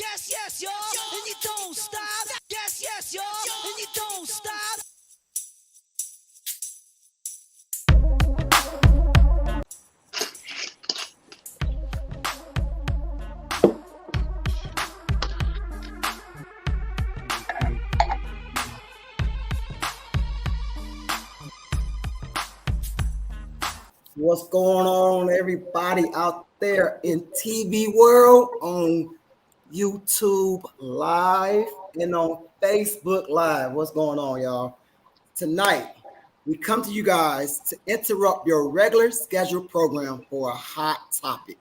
Yes, yes, y'all, and you don't stop. Yes, yes, y'all, and you don't stop. What's going on, everybody out there in TV world, on YouTube Live and on Facebook Live? What's going on, y'all? Tonight, we come to you guys to interrupt your regular scheduled program for a hot topic.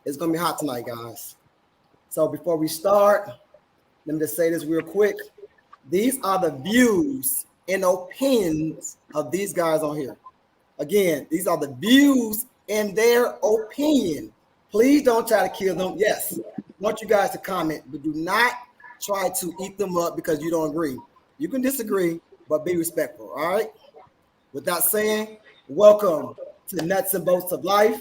It's going to be hot tonight, guys. So before we start, let me just say this real quick. These are the views and opinions of these guys on here. Again, these are the views and their opinion. Please don't try to kill them. Yes, I want you guys to comment, but do not try to eat them up because you don't agree. You can disagree, but be respectful, all right? With that saying, welcome to the Nuts and Boltz of Life.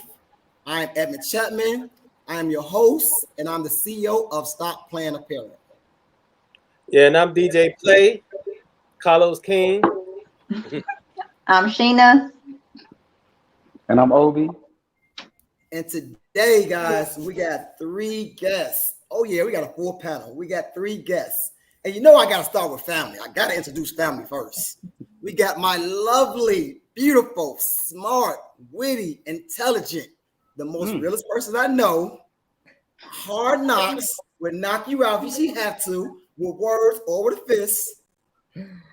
I'm Edmund Chapman. I am your host, and I'm the CEO of Stop Playing Apparel. Yeah, and I'm DJ Play, Carlos King. I'm Sheena. And I'm Obi. And today, guys, we got three guests. Oh, yeah, we got a full panel. We got three guests. And you know I got to start with family. I got to introduce family first. We got my lovely, beautiful, smart, witty, intelligent, the most realest person I know. Hard knocks would knock you out if she had to, with words or with a fist.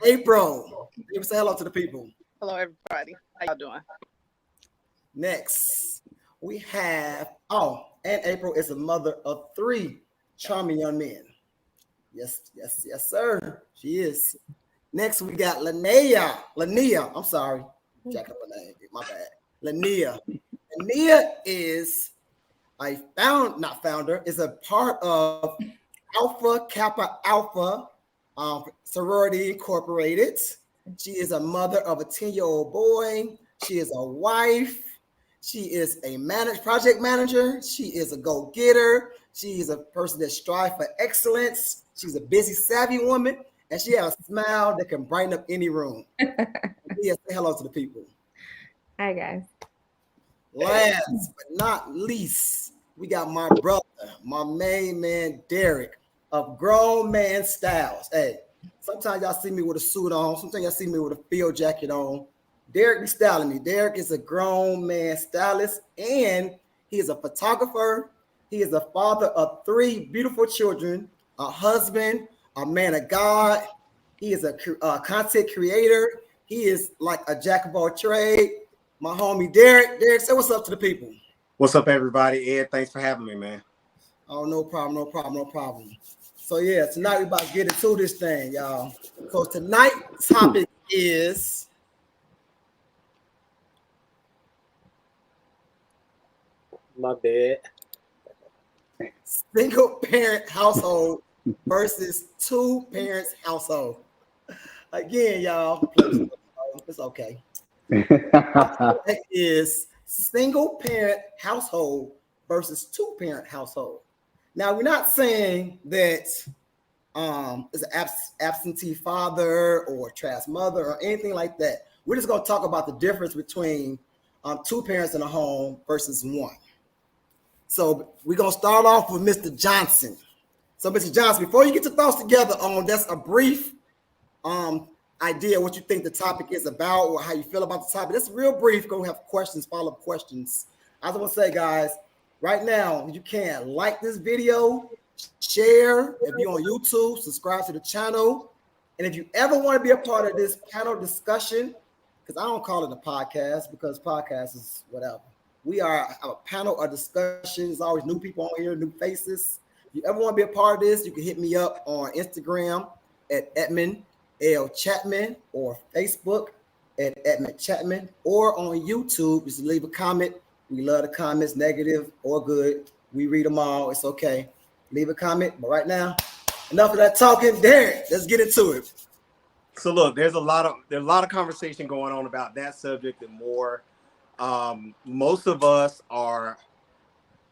April, give say hello to the people. Hello, everybody. How y'all doing? Next, we have, and April is a mother of three charming young men. Yes, sir. She is. Next, we got Lania. I'm sorry. Jack up her name. My bad. Lania. Lania is a is a part of Alpha Kappa Alpha Sorority Incorporated. She is a mother of a 10-year-old boy. She is a wife. She is a project manager. She is a go-getter. She is a person that strives for excellence. She's a busy, savvy woman, and she has a smile that can brighten up any room. Yes, say hello to the people. Hi, guys. Last but not least, we got my brother, my main man, Derek, of Grown Man Styles. Hey, sometimes y'all see me with a suit on. Sometimes y'all see me with a field jacket on. Derek be styling me. Derek is a grown man stylist, and he is a photographer. He is a father of three beautiful children, a husband, a man of God. He is a content creator. He is like a jack of all trade. My homie Derek. Derek, say what's up to the people. What's up, everybody? Ed, thanks for having me, man. Oh, no problem. So yeah, tonight we about to get into this thing, y'all. So tonight's topic is My bad. single parent household versus two parents household. Again, y'all, it's okay. It is single parent household versus two parent household. Now, we're not saying that it's an absentee father or trash mother or anything like that. We're just going to talk about the difference between two parents in a home versus one. So we're going to start off with Mr. Johnson. So Mr. Johnson, before you get your thoughts together on that's a brief idea what you think the topic is about or how you feel about the topic. That's real brief. Go have questions, follow-up questions. I just want to say, guys, right now, you can like this video, share. If you're on YouTube, subscribe to the channel. And if you ever want to be a part of this panel discussion, because I don't call it a podcast because podcast is whatever. We are a panel of discussion. There's always new people on here, new faces. If you ever want to be a part of this, you can hit me up on Instagram at Edmund L. Chapman or Facebook at Edmund Chapman or on YouTube. Just leave a comment. We love the comments, negative or good. We read them all. It's okay. Leave a comment. But right now, enough of that talking. Derek, let's get into it. So look, there's a lot of conversation going on about that subject and more. Most of us are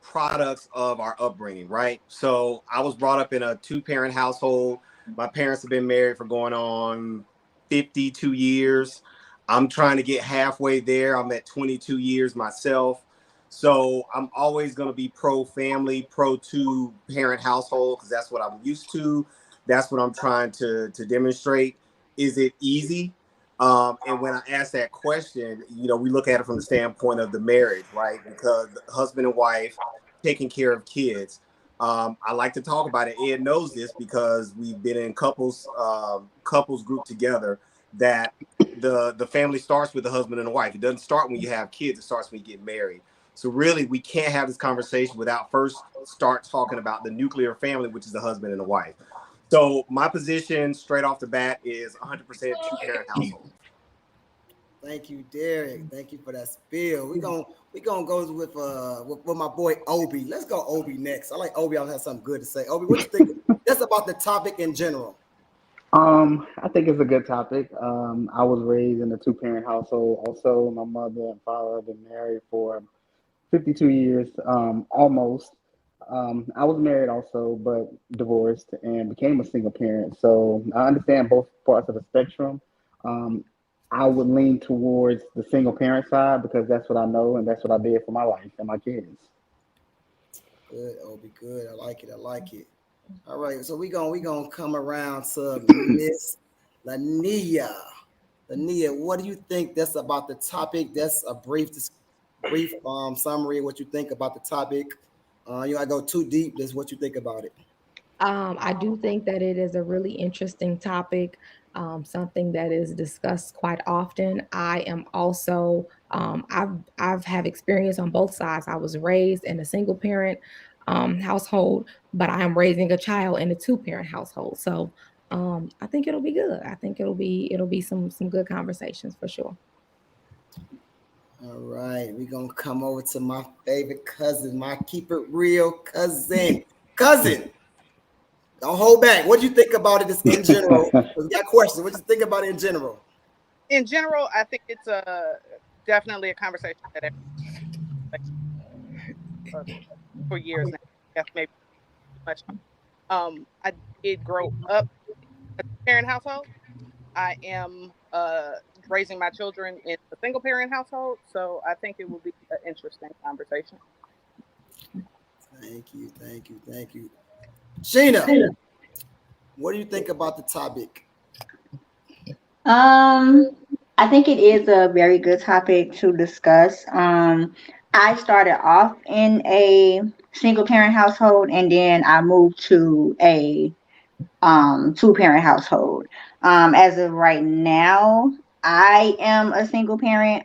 products of our upbringing, right? So I was brought up in a 2-parent household. My parents have been married for going on 52 years. I'm trying to get halfway there. I'm at 22 years myself. So I'm always going to be pro family, pro 2-parent household, because that's what I'm used to. That's what I'm trying to demonstrate. Is it easy? And when I ask that question, we look at it from the standpoint of the marriage, right? Because husband and wife taking care of kids. I like to talk about it. Ed knows this because we've been in couples group together, that the family starts with the husband and the wife. It doesn't start when you have kids. It starts when you get married. So really, we can't have this conversation without first start talking about the nuclear family, which is the husband and the wife. So my position straight off the bat is 100% 2-parent household. Thank you, Derek. Thank you for that spiel. We gonna go with my boy Obi. Let's go Obi next. I like Obi. I'll have something good to say. Obi, what do you think? That's about the topic in general. I think it's a good topic. I was raised in a 2-parent household. Also, my mother and father have been married for 52 years, almost. I was married also, but divorced and became a single parent. So I understand both parts of the spectrum. I would lean towards the single parent side because that's what I know and that's what I did for my life and my kids. Good, Obi, good. I like it. All right, so we gonna come around to Miss Lania. Lania, what do you think that's about the topic? That's a brief summary of what you think about the topic. You gotta go too deep. That's what you think about it. I do think that it is a really interesting topic, something that is discussed quite often. I am also, I've had experience on both sides. I was raised in a single parent household, but I am raising a child in a 2-parent household. So I think it'll be good. I think it'll be some good conversations for sure. All right, we're gonna come over to my favorite cousin, my keep it real cousin. Don't hold back. What do you think about it just in general? We got questions. What do you think about it in general? In general, I think it's definitely a conversation that for years now. Yes, maybe much. I did grow up in a parent household. I am raising my children in a single parent household, so I think it will be an interesting conversation. Thank you. Sheena, what do you think about the topic? I think it is a very good topic to discuss. I started off in a single parent household and then I moved to a 2-parent household. As of right now, I am a single parent,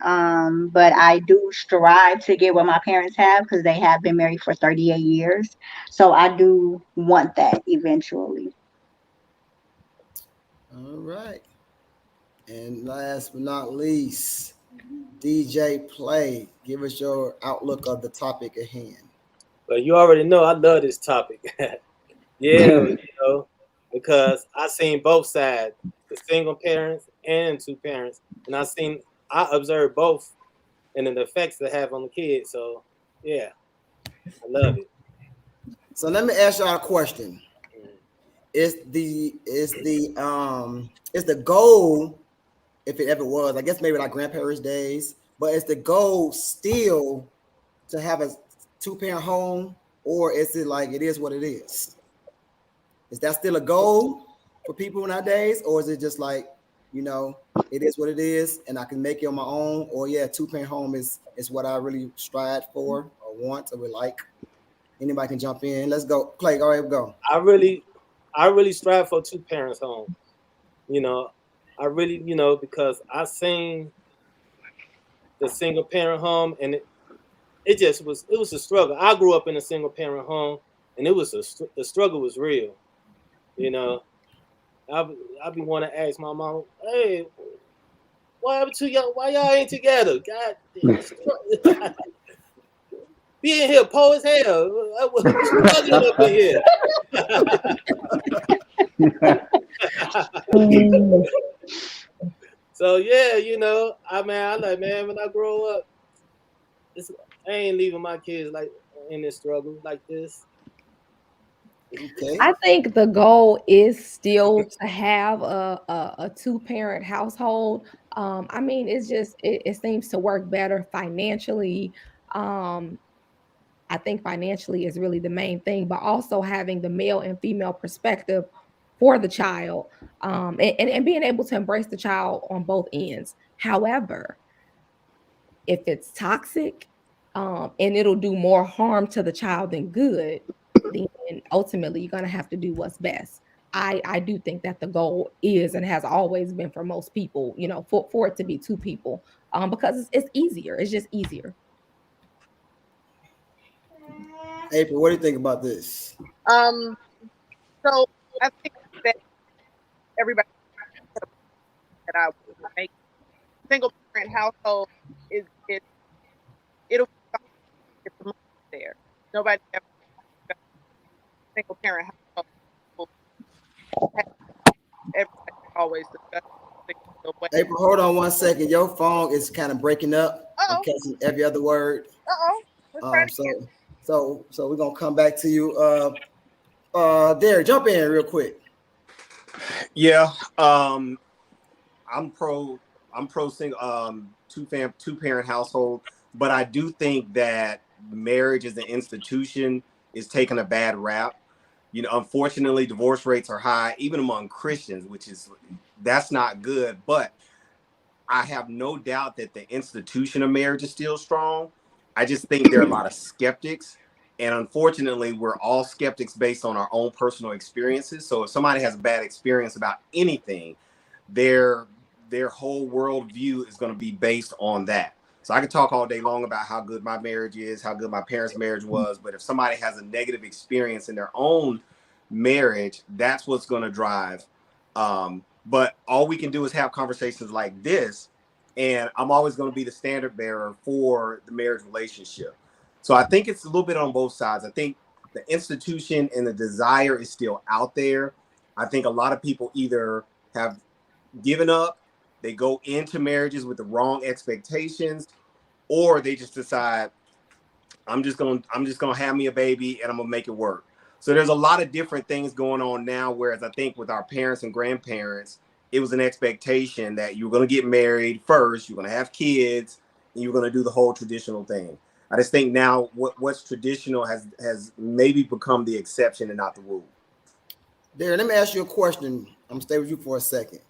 but I do strive to get what my parents have because they have been married for 38 years. So I do want that eventually. All right. And last but not least, DJ Play, give us your outlook of the topic at hand. But you already know I love this topic. Yeah, because I seen both sides, the single parents and 2 parents, and I observed both and the effects they have on the kids. So yeah, I love it. So let me ask y'all a question. Is the goal, if it ever was, I guess maybe like grandparents' days, but is the goal still to have a 2-parent home, or is it like it is what it is? Is that still a goal for people nowadays, or is it just like, it is what it is, and I can make it on my own? Or 2-parent home is what I really strive for, or want, or would like. Anybody can jump in. Let's go, Clay. All right, go. I really strive for 2 parents home. I really, because I seen the single parent home, and it was a struggle. I grew up in a single parent home, and the struggle was real. I be want to ask my mom, hey, what happened to y'all? Why y'all ain't together? God damn. Be in here, poor as hell. Struggling up in here. So yeah, I like, man, when I grow up, I ain't leaving my kids like in this struggle like this? Okay. I think the goal is still to have a two-parent household. I mean, it's just it seems to work better financially. Um, I think financially is really the main thing, but also having the male and female perspective for the child, and being able to embrace the child on both ends. However, if it's toxic, and it'll do more harm to the child than good, then ultimately you're gonna have to do what's best. I do think that the goal is and has always been for most people, you know, for it to be two people, because it's easier. It's just easier. April, what do you think about this? So I think that everybody that I would make single parent household is it'll get the money there. Nobody ever single parent household. Everybody always discuss the way. April, hold on 1 second. Your phone is kind of breaking up. I'm catching every other word. Let's try it again. So we're gonna come back to you. Derek, jump in real quick. Yeah, I'm pro single two parent household, but I do think that marriage as an institution is taking a bad rap. You know, unfortunately, divorce rates are high, even among Christians, that's not good. But I have no doubt that the institution of marriage is still strong. I just think there are a lot of skeptics. And unfortunately, we're all skeptics based on our own personal experiences. So if somebody has a bad experience about anything, their whole worldview is going to be based on that. So I could talk all day long about how good my marriage is, how good my parents' marriage was. But if somebody has a negative experience in their own marriage, that's what's going to drive. But all we can do is have conversations like this. And I'm always going to be the standard bearer for the marriage relationship. So I think it's a little bit on both sides. I think the institution and the desire is still out there. I think a lot of people either have given up, they go into marriages with the wrong expectations, or they just decide, I'm just gonna have me a baby and I'm gonna make it work. So there's a lot of different things going on now. Whereas I think with our parents and grandparents, it was an expectation that you were gonna get married first, you're gonna have kids, and you're gonna do the whole traditional thing. I just think now what's traditional has maybe become the exception and not the rule. Derek, let me ask you a question. I'm gonna stay with you for a second.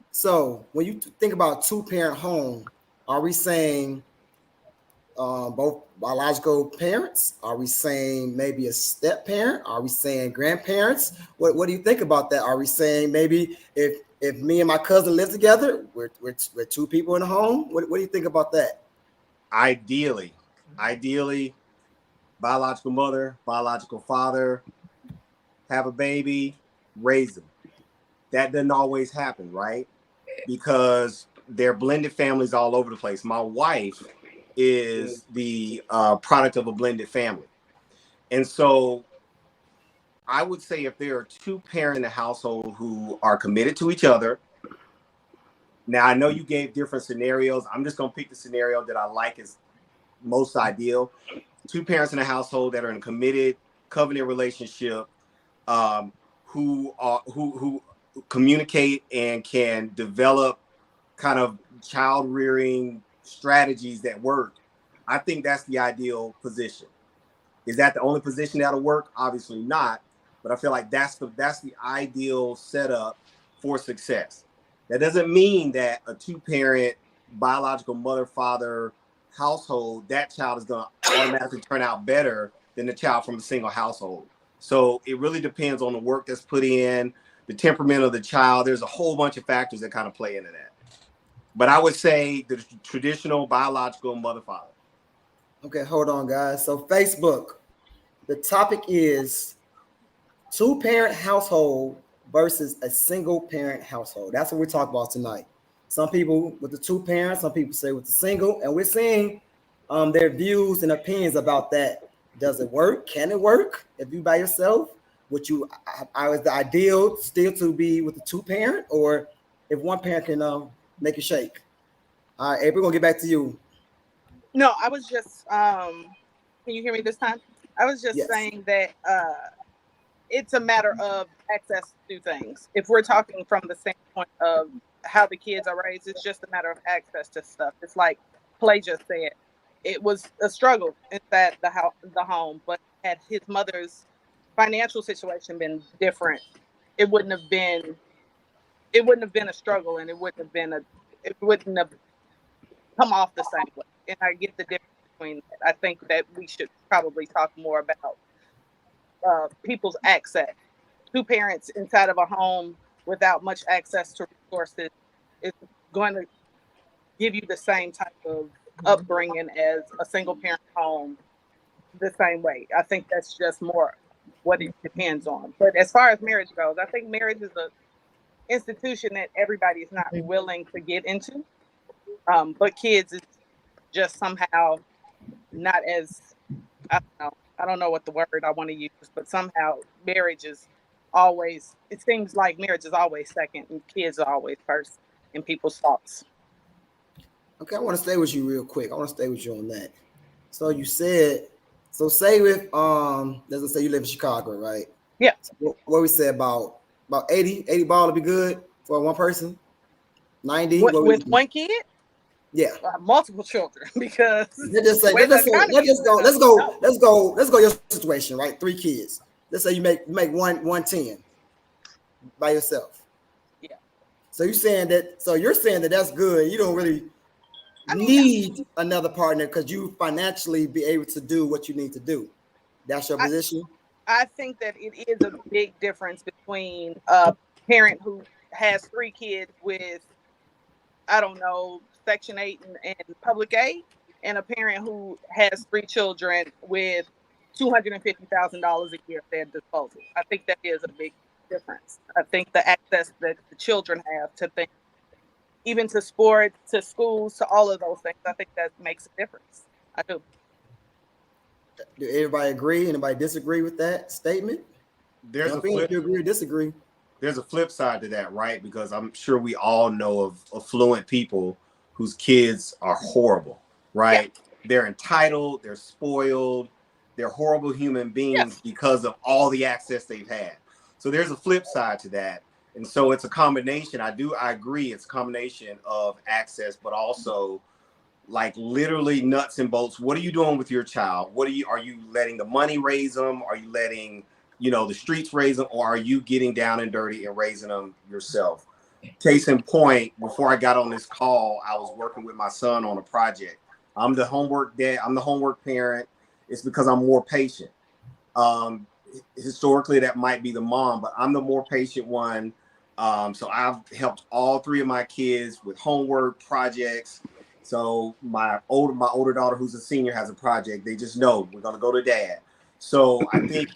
So when you think about two-parent home, are we saying both biological parents? Are we saying maybe a step parent? Are we saying grandparents? What do you think about that? Are we saying maybe if me and my cousin live together, we're two people in the home? What do you think about that? Ideally, biological mother, biological father, have a baby, raise them. That doesn't always happen, right? Because they're blended families all over the place. My wife is the product of a blended family. And so I would say if there are two parents in the household who are committed to each other. Now, I know you gave different scenarios. I'm just going to pick the scenario that I like as most ideal. Two parents in a household that are in a committed covenant relationship, who communicate and can develop kind of child rearing strategies that work. I think that's the ideal position. Is that the only position that'll work? Obviously not, but I feel like that's the ideal setup for success. That doesn't mean that a two-parent biological mother-father household, that child is going to automatically turn out better than the child from a single household. So it really depends on the work that's put in, the temperament of the child. There's a whole bunch of factors that kind of play into that. But I would say the traditional biological mother-father. Okay, hold on, guys. So Facebook, the topic is two-parent household versus a single-parent household. That's what we're talking about tonight. Some people with the two parents, some people say with the single, and we're seeing their views and opinions about that. Does it work? Can it work if you by yourself? Would you? I was the ideal still to be with the two-parent, or if one parent can make it shake. All right, April, we're gonna get back to you. No, I was just Can you hear me this time? I was just Yes. saying that it's a matter of access to things. If we're talking from the standpoint of how the kids are raised, it's just a matter of access to stuff. It's like Clay just said, it was a struggle inside the home, but had his mother's financial situation been different, it wouldn't have been a struggle, and it wouldn't have come off the same way. And I get the difference between that. I think that we should probably talk more about people's access. Two parents inside of a home without much access to resources is going to give you the same type of upbringing as a single parent home the same way. I think that's just more what it depends on. But as far as marriage goes, I think marriage is a institution that everybody is not willing to get into. But kids is just somehow not as, I don't know what the word I want to use, but somehow marriage is always, it seems like marriage is always second and kids are always first in people's thoughts. Okay, I want to stay with you real quick. I want to stay with you on that. So you said, so say with let's say you live in Chicago, right? Yeah. So what we said about 80 ball to be good for one person? 90 with one kid? Yeah. Multiple children, because let's go your situation, right? 3 kids. Let's say you make 110 by yourself. Yeah. So you're saying that that's good. You don't really need another partner because you financially be able to do what you need to do. That's your position? I think that it is a big difference between a parent who has 3 kids with, I don't know, Section 8 and public aid, and a parent who has 3 children with $250,000 a year at their disposal. I think that is a big difference. I think the access that the children have to things, even to sports, to schools, to all of those things, I think that makes a difference. I do. Do everybody agree? Anybody disagree with that statement? There's if you agree or disagree. There's a flip side to that, right? Because I'm sure we all know of affluent people whose kids are horrible, right? Yeah. They're entitled, they're spoiled, they're horrible human beings because of all the access they've had. So there's a flip side to that. And so it's a combination. I agree. It's a combination of access, but also like literally nuts and bolts. What are you doing with your child? Are you letting the money raise them? Are you letting, the streets raise them? Or are you getting down and dirty and raising them yourself? Case in point, before I got on this call, I was working with my son on a project. I'm the homework dad. I'm the homework parent. It's because I'm more patient. Historically, that might be the mom, but I'm the more patient one. So I've helped all 3 of my kids with homework projects. So my older daughter, who's a senior, has a project. They just know we're going to go to dad. So I think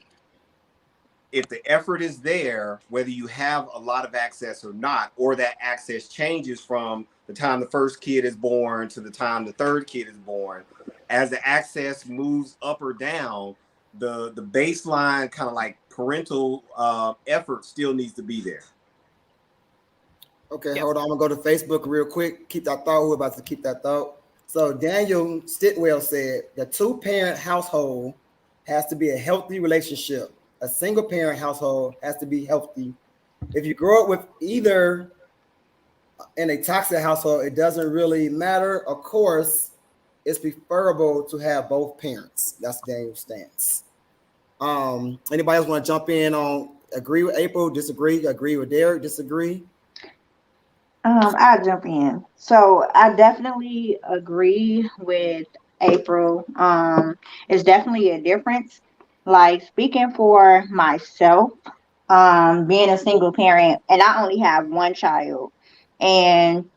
if the effort is there, whether you have a lot of access or not, or that access changes from the time the first kid is born to the time the 3rd kid is born, as the access moves up or down, the baseline kind of like parental effort still needs to be there. Okay, hold on. I'm going to go to Facebook real quick. Keep that thought. We're about to keep that thought. So Daniel Stitwell said the 2-parent household has to be a healthy relationship. A single parent household has to be healthy. If you grow up with either in a toxic household, it doesn't really matter. Of course, it's preferable to have both parents. That's Daniel's stance. Anybody else want to jump in on agree with April, disagree, agree with Derek, disagree? I'll jump in. So I definitely agree with April. It's definitely a difference. Like speaking for myself, being a single parent, and I only have 1 child, and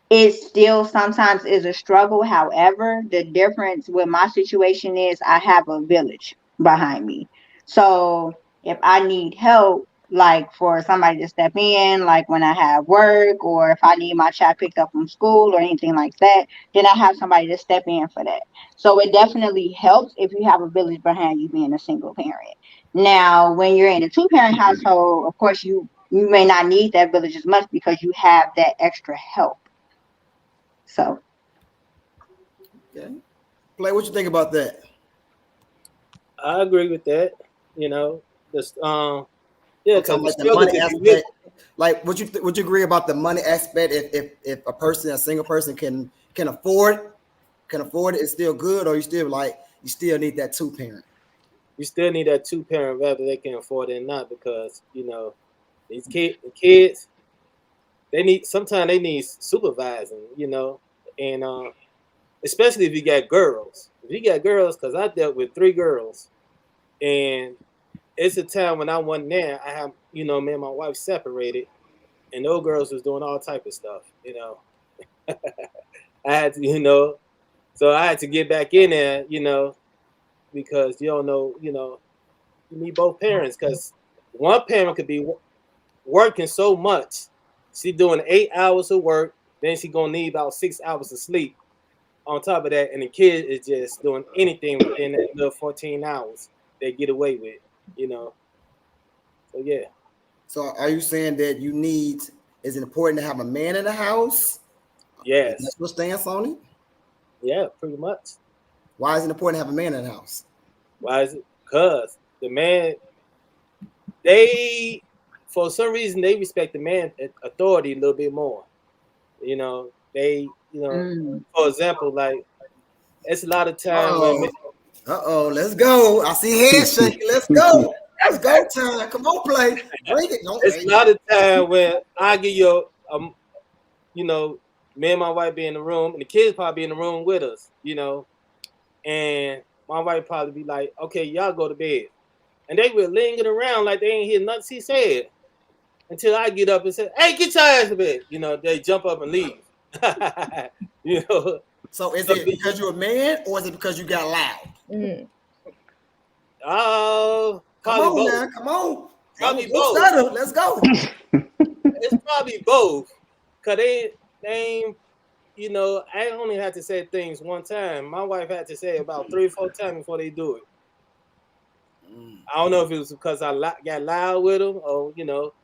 it still sometimes is a struggle. However, the difference with my situation is I have a village behind me. So if I need help, like for somebody to step in, like when I have work, or if I need my child picked up from school or anything like that, then I have somebody to step in for that. So it definitely helps if you have a village behind you being a single parent. Now, when you're in a 2-parent household, of course, you may not need that village as much because you have that extra help. So, okay, Play. What you think about that? I agree with that. You know, just yeah, I'm because talking the like the struggle money can be real. aspect. Like, would you agree about the money aspect? If a person, a single person, can afford it, it's still good, or you still need that two parent. You still need that two parent, whether they can afford it or not, because you know these kids sometimes they need supervising. You know, and especially if you got girls. If you got girls, because I dealt with 3 girls, and it's a time when I wasn't there. I have, you know, me and my wife separated, and those girls was doing all type of stuff. You know, I had to, you know, so I had to get back in there, you know, because you don't know, you know, you need both parents, because one parent could be working so much, she doing 8 hours of work, then she gonna need about 6 hours of sleep on top of that, and the kid is just doing anything within that little 14 hours they get away with, you know. So yeah. So are you saying that is it important to have a man in the house? Is that Yes. your stance on it? Yeah, pretty much. Why is it important to have a man in the house? Why is it? Because the man, they, for some reason, they respect the man authority a little bit more. You know, for example, like it's a lot of time when Oh, let's go. I see head shaking. Let's go. It's go time. Come on, play. Bring it. No, it's hey. a lot of time when I give you, you know, me and my wife be in the room, and the kids probably in the room with us, you know, and my wife probably be like, "Okay, y'all go to bed," and they were lingering around like they ain't hear nothing she said until I get up and say, "Hey, get your ass to bed." You know, they jump up and leave. You know. So is it because you're a man, or is it because you got loud? Mm. Come Probably on both. now. Come on. Probably Don't both. stutter. Let's go. It's probably both. Cause they ain't, you know, I only had to say things one time. My wife had to say about 3 or 4 times before they do it. I don't know if it was because I got loud with them, or you know.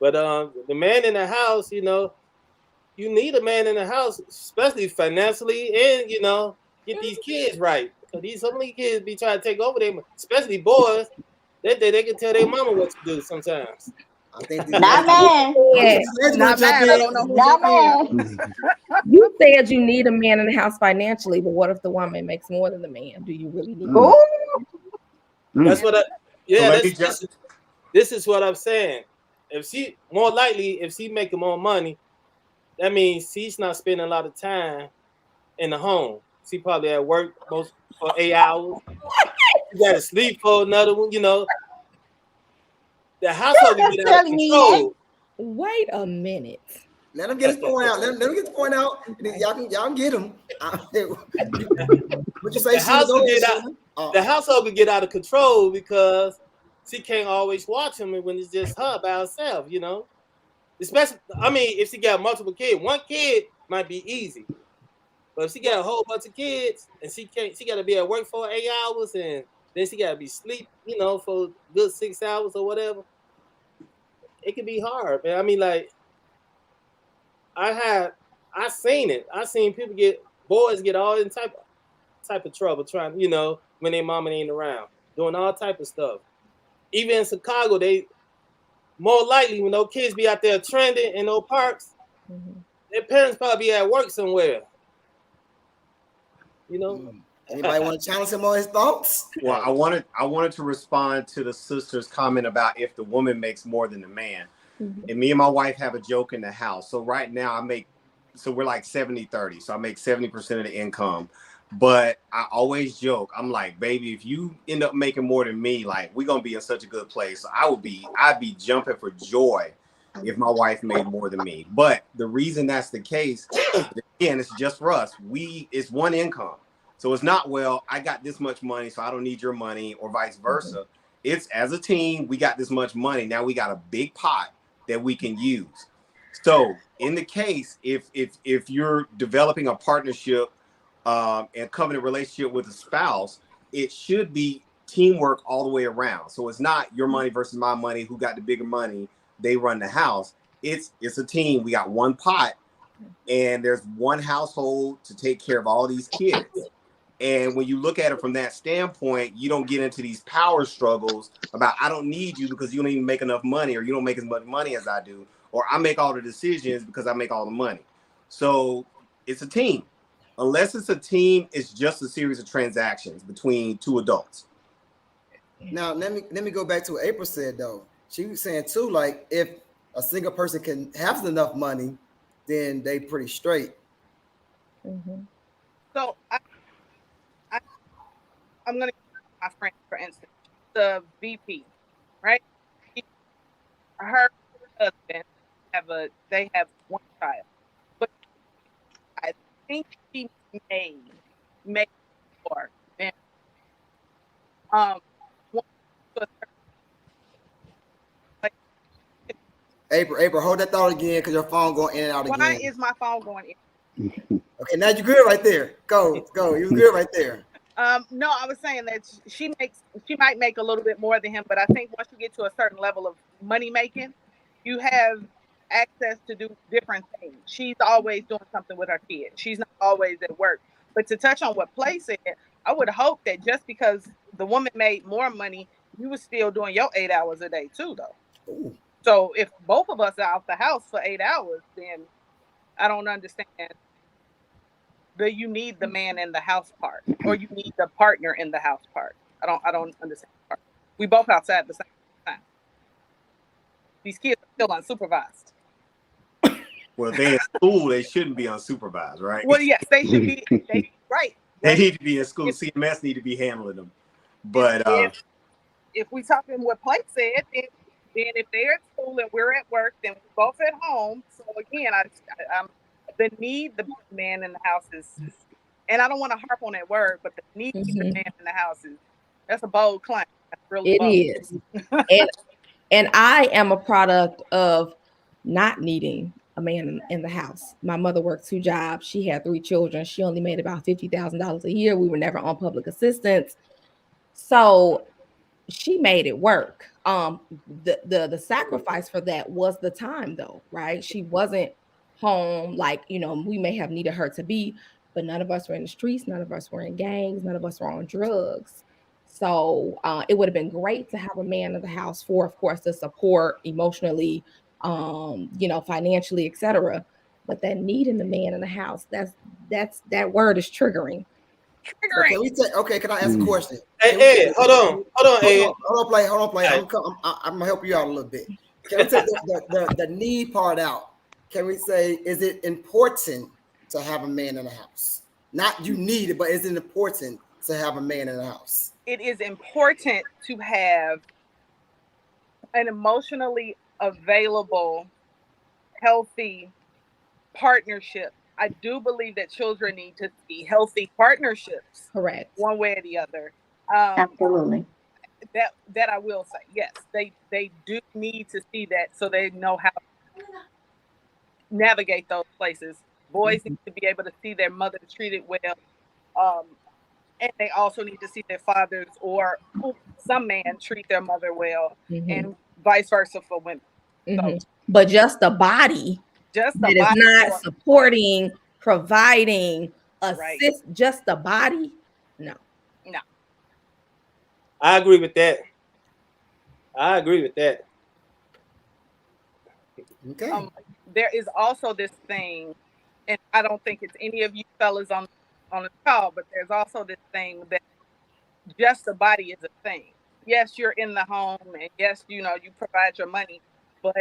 But the man in the house, you know, you need a man in the house, especially financially, and you know, get these kids right. Because some of these kids be trying to take over them, especially boys. They can tell their mama what to do sometimes. I think Not man. Yeah. Not mad. I don't know who Not jumping in. man. You said you need a man in the house financially, but what if the woman makes more than the man? Do you really need Ooh. That's what I. So Yeah, let me jump. this is what I'm saying. If she more likely, if she making more money, that means she's not spending a lot of time in the home. She probably at work most for 8 hours. You got to sleep for another one. You know, the household can That's get out of telling me that. control. Wait a minute. let him get his point out. Let him get the point out. Y'all can get him. What you say, The Sheila? house Go can ahead, get out. Sheila. The household can get out of control because she can't always watch him when it's just her by herself. You know, especially I mean, if she got multiple kids, one kid might be easy. But if she got a whole bunch of kids and she got to be at work for 8 hours and then she got to be sleep, you know, for good 6 hours or whatever. It can be hard, man. I mean, like I seen it. I seen boys get all in type of trouble trying, you know, when their mama ain't around, doing all type of stuff. Even in Chicago, they more likely when those kids be out there trending in those parks, their parents probably be at work somewhere. You know. Anybody want to challenge him on his thoughts? Well, I wanted to respond to the sister's comment about if the woman makes more than the man. And me and my wife have a joke in the house. So right now we're like 70-30. So I make 70% of the income. But I always joke, I'm like, baby, if you end up making more than me, like we're gonna be in such a good place. So I'd be jumping for joy if my wife made more than me. But the reason that's the case, again, it's just for us. It's one income. So it's not, well, I got this much money, so I don't need your money, or vice versa. It's as a team, we got this much money. Now we got a big pot that we can use. So in the case, if you're developing a partnership and covenant relationship with a spouse, it should be teamwork all the way around. So it's not your money versus my money. Who got the bigger money? They run the house. It's a team. We got one pot, and there's one household to take care of all these kids. And when you look at it from that standpoint, you don't get into these power struggles about I don't need you because you don't even make enough money, or you don't make as much money as I do, or I make all the decisions because I make all the money. So it's a team. Unless it's a team, it's just a series of transactions between two adults. Now let me go back to what April said though. She was saying too, like if a single person can have enough money, then they pretty straight. So I'm gonna use my friend for instance, the VP, right? Her husband they have one child, but I think she may more than one to a like. April, hold that thought again because your phone going in and out again. Why is my phone going in? Okay, now you're good right there. Go. You were good right there. No, I was saying that she might make a little bit more than him, but I think once you get to a certain level of money making, you have access to do different things. She's always doing something with her kids. She's not always at work. But to touch on what Play said, I would hope that just because the woman made more money, you were still doing your 8 hours a day too, though. Ooh. So if both of us are out the house for 8 hours, then I don't understand that you need the man in the house part, or you need the partner in the house part. I don't understand the part. We both outside at the same time. These kids are still unsupervised. Well, if they're in school, they shouldn't be unsupervised, right? Well, yes, they should be. Right. They need to be in school. CMS need to be handling them. But if we talking what Plate said, then if they're at school and we're at work, then we're both at home. So again, I'm the need the man in the house is, and I don't want to harp on that word, but the need the man in the house is, that's a bold claim. That's really bold. It is. and I am a product of not needing a man in the house. My mother worked 2 jobs. She had 3 children. She only made about $50,000 a year. We were never on public assistance. So she made it work. The sacrifice for that was the time though, right? She wasn't home like, we may have needed her to be, but none of us were in the streets. None of us were in gangs. None of us were on drugs. So it would have been great to have a man in the house for, of course, the support emotionally, financially, etc. But that need in the man in the house, that word is triggering. Okay, can I ask a question? Hey, Ed, hold on, Ed. Hold on, play. I'm gonna help you out a little bit. Can we take the need part out? Can we say, is it important to have a man in the house? Not you need it, but is it important to have a man in the house? It is important to have an emotionally available, healthy partnership. I do believe that children need to see healthy partnerships. Correct. One way or the other. Absolutely. That I will say. Yes, they do need to see that so they know how to navigate those places. Boys need to be able to see their mother treated well. And they also need to see their fathers or some man treat their mother well, and vice versa for women. So, but just the body that is not supporting, providing, assist, just the body, no. I agree with that. Okay. There is also this thing, and I don't think it's any of you fellas on the call, but there's also this thing that just the body is a thing. Yes, you're in the home, and yes, you provide your money, but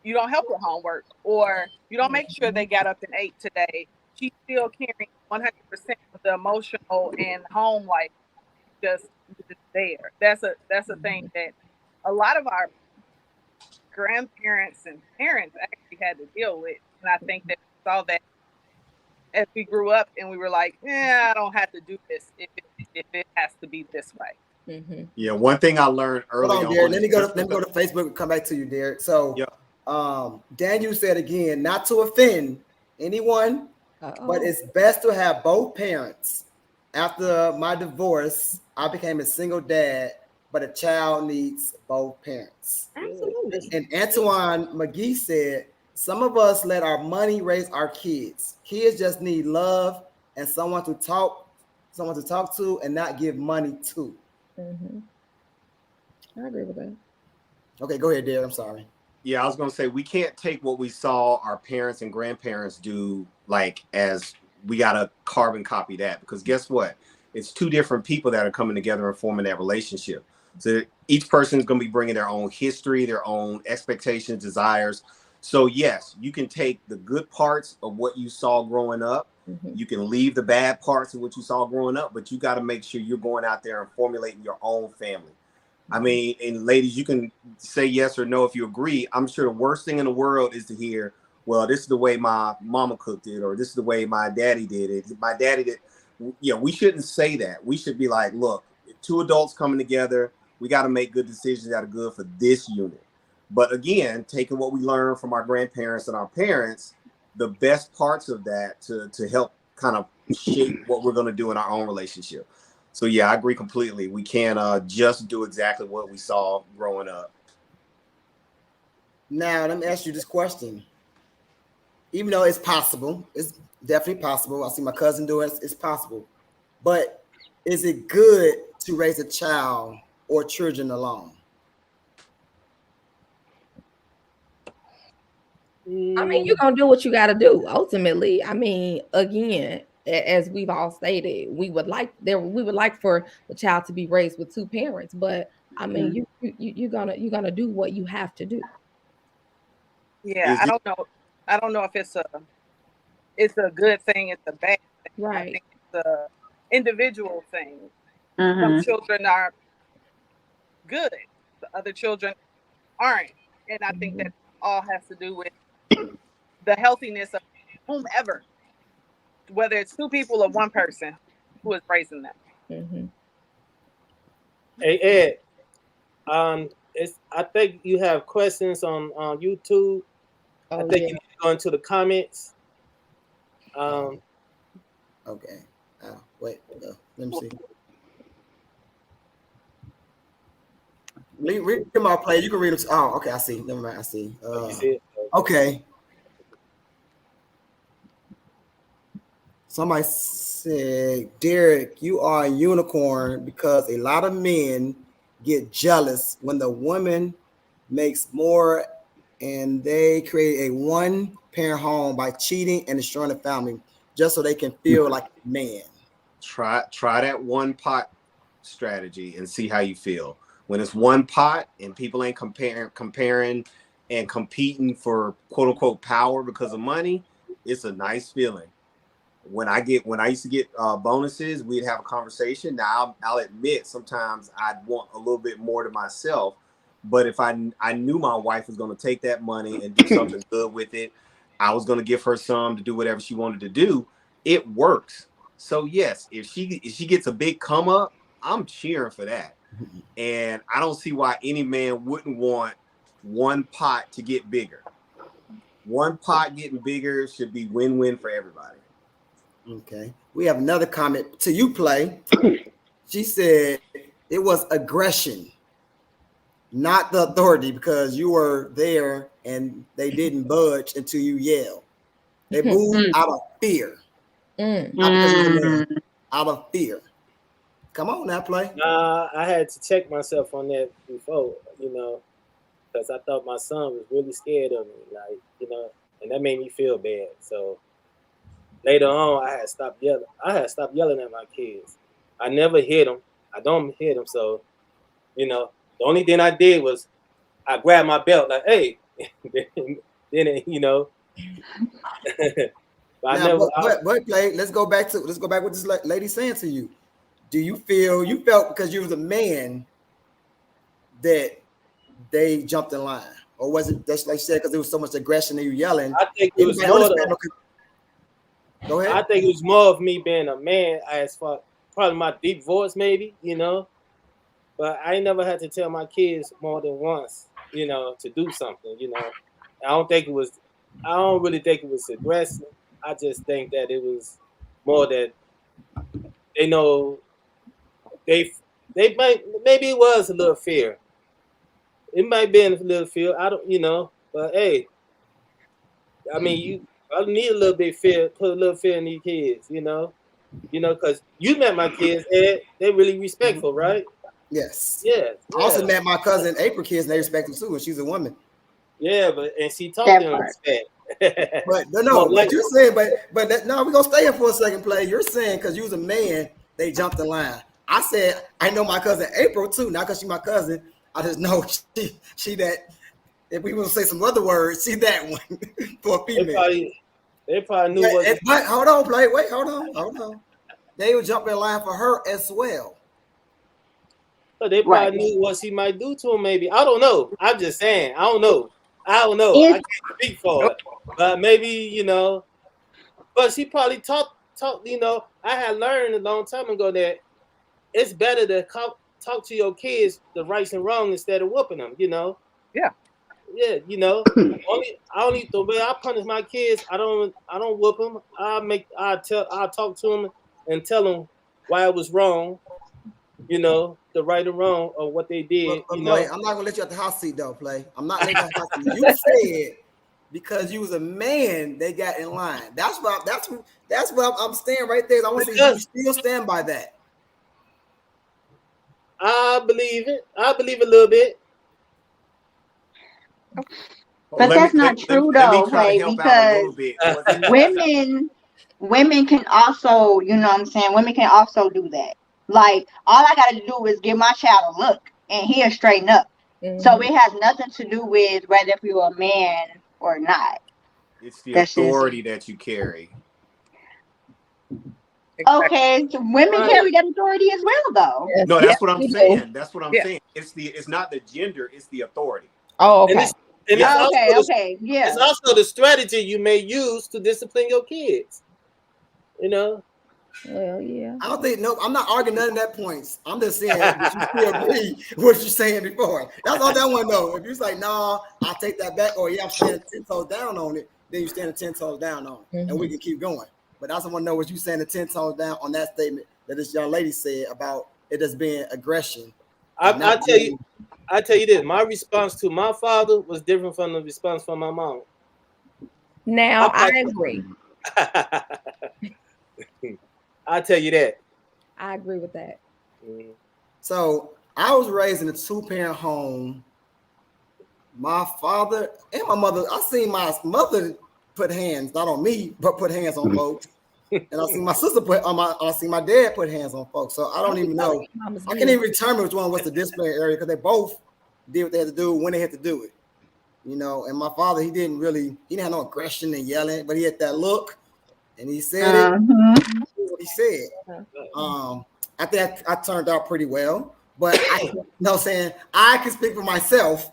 you don't help with homework, or you don't make sure they got up and ate today. She's still carrying 100% of the emotional and home life just there. That's a thing that a lot of our grandparents and parents actually had to deal with, and I think that we saw that as we grew up, and we were like, I don't have to do this if it has to be this way. Yeah, one thing I learned early on. Derek, let me go to Facebook and come back to you, Derek. So, Daniel said again, not to offend anyone, but it's best to have both parents. After my divorce, I became a single dad, but a child needs both parents. Absolutely. And Antoine McGee said, some of us let our money raise our kids. Kids just need love and someone to talk someone to talk to, and not give money to. Mm-hmm. I agree with that. Okay, go ahead, Derek. I'm sorry. Yeah, I was gonna say we can't take what we saw our parents and grandparents do like as we gotta carbon copy that, because guess what? It's two different people that are coming together and forming that relationship. So each person is gonna be bringing their own history, their own expectations, desires. So yes, you can take the good parts of what you saw growing up. Mm-hmm. You can leave the bad parts of what you saw growing up, but you got to make sure you're going out there and formulating your own family. I mean, and ladies, you can say yes or no if you agree. I'm sure the worst thing in the world is to hear, well, this is the way my mama cooked it, or this is the way my daddy did it. My daddy did. Yeah, we shouldn't say that. We should be like, look, two adults coming together, we got to make good decisions that are good for this unit. But again, taking what we learned from our grandparents and our parents, the best parts of that to help kind of shape what we're going to do in our own relationship. So yeah, I agree completely. We can't just do exactly what we saw growing up. Now, let me ask you this question. Even though it's possible, it's definitely possible. I see my cousin do it. It's possible. But is it good to raise a child or children alone? I mean, you're gonna do what you got to do. Ultimately, I mean, again, as we've all stated, we would like for the child to be raised with two parents, but I mean, you're gonna do what you have to do. Yeah, I don't know if it's a good thing, it's a bad thing. Right. I think it's a individual thing. Mm-hmm. Some children are good, the other children aren't, and I think that all has to do with the healthiness of whomever, whether it's two people or one person who is raising them. Mm-hmm. Hey Ed, I think you have questions on YouTube. Oh, I think you need to go into the comments. Okay. Wait. Let me see. Read them all, play. You can read them. Oh, okay. I see. Never mind. I see. You see it? Okay. Somebody said, Derek, you are a unicorn because a lot of men get jealous when the woman makes more and they create a one-parent home by cheating and destroying the family just so they can feel like a man. Try that one pot strategy and see how you feel. When it's one pot and people ain't comparing and competing for quote unquote power because of money, it's a nice feeling. When I used to get bonuses, we'd have a conversation. Now I'll admit sometimes I'd want a little bit more to myself, but if I knew my wife was going to take that money and do something good with it, I was going to give her some to do whatever she wanted to do. It works. So yes, if she gets a big come up, I'm cheering for that. And I don't see why any man wouldn't want one pot to get bigger. One pot getting bigger should be win-win for everybody. Okay. We have another comment to you, Play. She said it was aggression, not the authority, because you were there and they didn't budge until you yelled. They moved out of fear. Not because it was a man, out of fear. Come on now, Play. I had to check myself on that before, because I thought my son was really scared of me, and that made me feel bad. So later on, I had stopped yelling at my kids. I never hit them. I don't hit them. So, the only thing I did was I grabbed my belt like, hey, then But Play, let's go back what this lady's saying to you. Do you felt because you was a man that they jumped in line, or was it just like you said because there was so much aggression and you yelling? I think it was Go ahead. I think it was more of me being a man as far probably my deep voice, maybe, but I never had to tell my kids more than once, to do something, I don't really think it was aggressive. I just think that it was more that they know they might, maybe it was a little fear. It might be a little fear. I don't, but hey, I mean, I need a little bit fear, put a little fear in these kids, You know, because you met my kids, and they're really respectful, right? Yes. Yeah. I also met my cousin April kids, and they respect them too, and she's a woman. Yeah, and she talked That to him part. respect. But no, what you're saying, but no, we're gonna stay here for a second, play. You're saying because you was a man, they jumped the line. I said I know my cousin April too, not because she's my cousin. I just know she that. If we want to say some other words, see that one for a female. They probably knew but hold on, play. Wait, hold on. They would jump in line for her as well. But they probably knew what she might do to him. Maybe I don't know. I'm just saying. I don't know. I can't speak for it. But maybe, you know. But she probably talked. You know, I had learned a long time ago that it's better to talk to your kids the rights and wrongs instead of whooping them. You know. Yeah. Yeah. You know. The way I punish my kids, I don't whoop them. I'll talk to them and tell them why it was wrong. You know, the right or wrong of what they did. But you know, I'm not gonna let you at the hot seat though, play. I'm not letting you at the hot seat. You said because you was a man, they got in line. That's what I'm staying right there. I want to see you still stand by that. I believe it. I believe a little bit. But that's not true though, Clay, because women can also, you know what I'm saying, women can also do that. Like, all I gotta do is give my child a look and he'll straighten up. Mm-hmm. So it has nothing to do with whether if you're a man or not. It's the authority that you carry. Okay, so women carry that authority as well, though. No, that's what I'm saying. That's what I'm saying. It's not the gender, it's the authority. Oh, okay. Okay. Yeah. It's also the strategy you may use to discipline your kids. You know? Well, yeah. I don't think I'm not arguing none of that points. I'm just saying that you still agree with what you're saying before. That's all that one though. If you're like, nah, I'll take that back, or I'm standing 10 toes down on it, then you're standing 10 toes down on it. And we can keep going. But I also want to know what you saying the 10 toes down on that statement that this young lady said about it as being aggression. I tell you this. My response to my father was different from the response from my mom. Now I agree. I'll tell you that. I agree with that. So I was raised in a 2-parent home. My father and my mother, I seen my mother put hands, not on me, but put hands on folks. And I seen my sister I seen my dad put hands on folks. So I don't even know. I can't even determine which one was the disciplinary area because they both did what they had to do when they had to do it. You know, and my father, he didn't have no aggression and yelling, but he had that look and he said it. What he said. I think I turned out pretty well, but I can speak for myself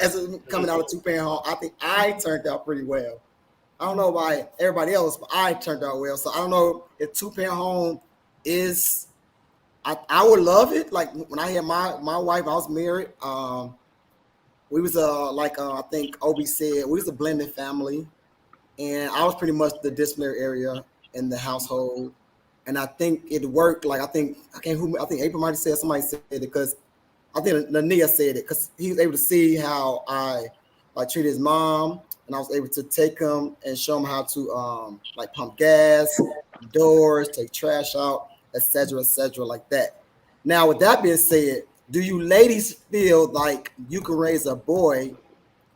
as coming out of 2-parent home. I think I turned out pretty well. I don't know about everybody else, but I turned out well. So I don't know if 2-parent home is. I would love it. Like when I had my wife, I was married. We was I think Obi said, we was a blended family, and I was pretty much the disciplinary area in the household. And I think it worked. Like I think April might have said, somebody said it because I think Lania said it because he was able to see how I treated his mom, and I was able to take him and show him how to pump gas, doors, take trash out, etc., like that. Now, with that being said, do you ladies feel like you can raise a boy,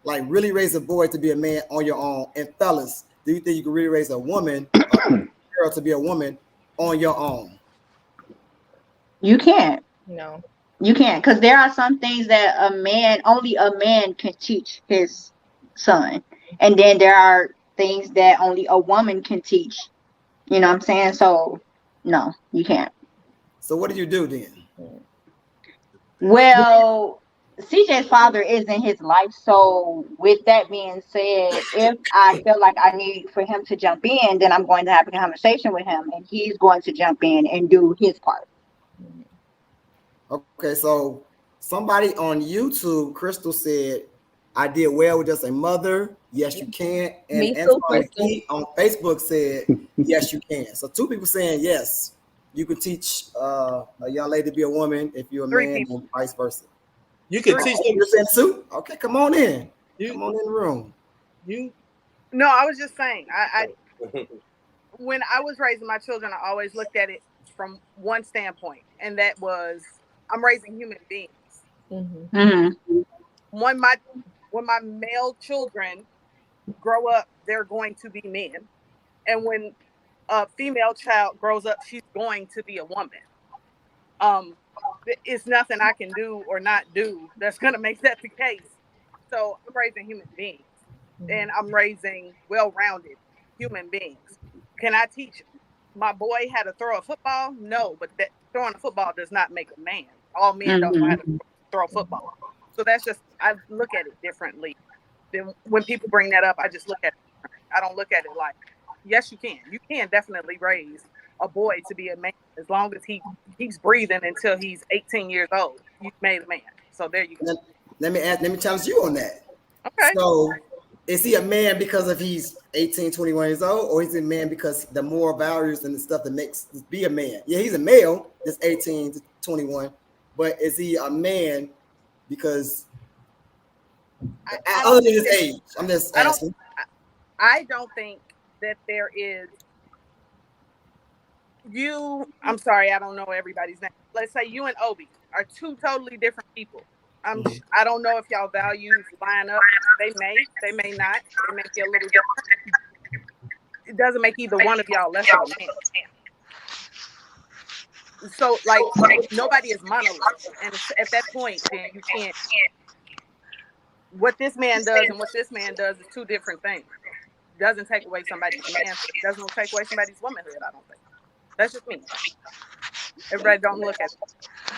like really raise a boy to be a man on your own? And fellas, do you think you can really raise a woman, a girl to be a woman on your own? You can't. No. You can't, because there are some things that only a man can teach his son. And then there are things that only a woman can teach. You know what I'm saying? So, no, you can't. So what do you do then? Well, CJ's father is in his life. So with that being said, if I feel like I need for him to jump in, then I'm going to have a conversation with him, and he's going to jump in and do his part. Okay, so somebody on YouTube, Crystal, said, I did well with just a mother. Yes, you can. And somebody on Facebook said, yes, you can. So 2 people saying, yes, you can teach a young lady to be a woman if you're a man, and vice versa. You can teach them. You're saying 2? Okay, come on in. Come on in the room. No, I was just saying, when I was raising my children, I always looked at it from one standpoint, and that was I'm raising human beings. When my male children grow up, they're going to be men, and when a female child grows up, she's going to be a woman. It's nothing I can do or not do that's going to make that the case. So I'm raising human beings, and I'm raising well-rounded human beings. Can I teach my boy how to throw a football? No, but that throwing a football does not make a man. All men don't know how to throw a football. So that's just, I look at it differently. Then when people bring that up, I just look at it differently. I don't look at it like, yes, you can. You can definitely raise a boy to be a man as long as he keeps breathing until he's 18 years old. You've made a man. So there you go. Let me challenge you on that. Okay. So is he a man because of he's 18, 21 years old, or is he a man because the moral values and the stuff that makes be a man? Yeah, he's a male that's 18 to 21, but is he a man because other than his age? I'm just asking. I don't think that there is I'm sorry, I don't know everybody's name. Let's say you and Obi are two totally different people. I don't know if y'all values line up. They may not. They may be a little different. It doesn't make either one of y'all less of a man. So, like, nobody is monolith. And at that point, then you can't. What this man does and what this man does is two different things. It doesn't take away somebody's manhood. It doesn't take away somebody's womanhood, I don't think. That's just me. Everybody don't look at it.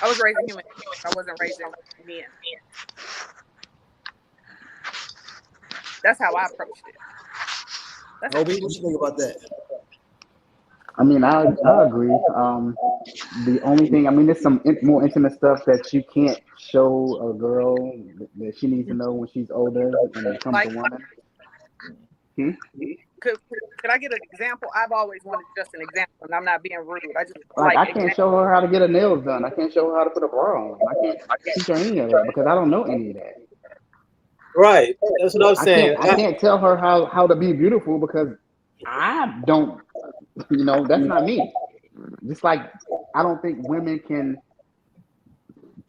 I was raising human beings. I wasn't raising men. That's how I approached it. Obi, what you think about that? I mean, I agree. The only thing, I mean, there's some more intimate stuff that you can't show a girl that she needs to know when she's older and becomes a woman. Could I get an example? I've always wanted just an example, and I'm not being rude. I can't show her how to get her nails done. I can't show her how to put a bra on. I can't teach her any of that because I don't know any of that. Right. That's what I'm saying. I can't tell her how to be beautiful because I don't, that's not me. Just like I don't think women can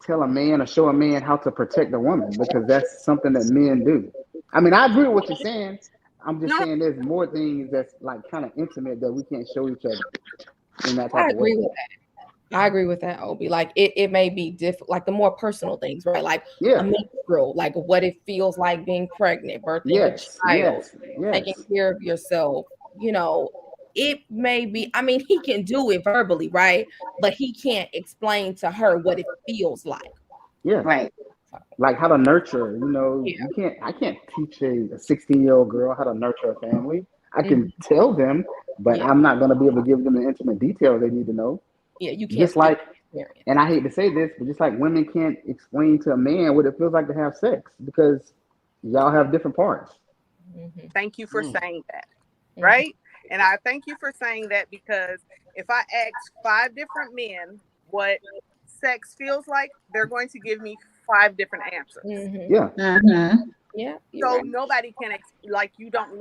tell a man or show a man how to protect a woman because that's something that men do. I mean, I agree with what you're saying. I'm just saying there's more things that's like kind of intimate that we can't show each other in that type of way. I agree with that, Obi. Like it may be different, like the more personal things, right? Like a menstrual, like what it feels like being pregnant, birthing a child, taking care of yourself. It may be, I mean, he can do it verbally, right? But he can't explain to her what it feels like. Yeah. Right. Like how to nurture, I can't teach a 16-year-old girl how to nurture a family. I can tell them, but I'm not going to be able to give them the intimate details they need to know. Yeah, you can't. Just like, and I hate to say this, but just like women can't explain to a man what it feels like to have sex because y'all have different parts. Thank you for saying that, right? And I thank you for saying that because if I ask 5 different men what sex feels like, they're going to give me 5 different answers. Yeah. So nobody can, you're not